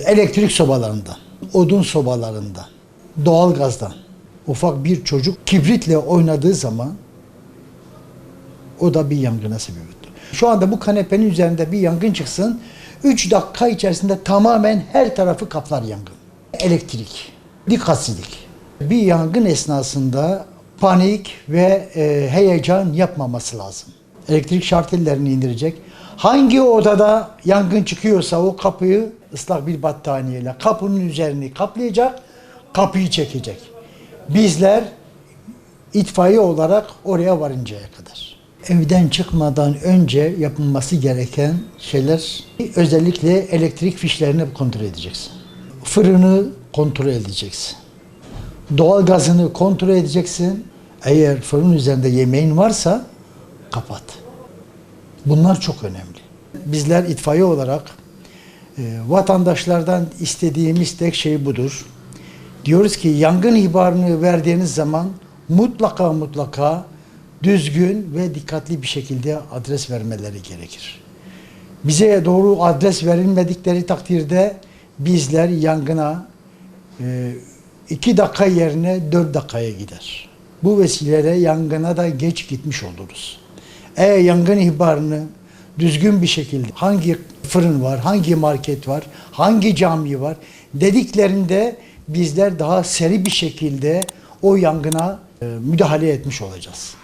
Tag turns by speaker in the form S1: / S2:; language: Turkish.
S1: Elektrik sobalarından, odun sobalarından, doğalgazdan ufak bir çocuk kibritle oynadığı zaman o da bir yangına sebep olur. Şu anda bu kanepenin üzerinde bir yangın çıksın, 3 dakika içerisinde tamamen her tarafı kaplar yangın. Elektrik, dikkatsizlik. Bir yangın esnasında panik ve heyecan yapmaması lazım. Elektrik şartellerini indirecek. Hangi odada yangın çıkıyorsa o kapıyı ıslak bir battaniyeyle kapının üzerini kaplayacak, kapıyı çekecek. Bizler itfaiye olarak oraya varıncaya kadar. Evden çıkmadan önce yapılması gereken şeyler, özellikle elektrik fişlerini kontrol edeceksin. Fırını kontrol edeceksin. Doğalgazını kontrol edeceksin. Eğer fırın üzerinde yemeğin varsa kapat. Bunlar çok önemli. Bizler itfaiye olarak vatandaşlardan istediğimiz tek şey budur. Diyoruz ki yangın ihbarını verdiğiniz zaman mutlaka düzgün ve dikkatli bir şekilde adres vermeleri gerekir. Bize doğru adres verilmedikleri takdirde bizler yangına 2 dakika yerine 4 dakikaya gider. Bu vesileyle yangına da geç gitmiş oluruz. Eğer yangın ihbarını düzgün bir şekilde hangi fırın var, hangi market var, hangi cami var dediklerinde bizler daha seri bir şekilde o yangına müdahale etmiş olacağız.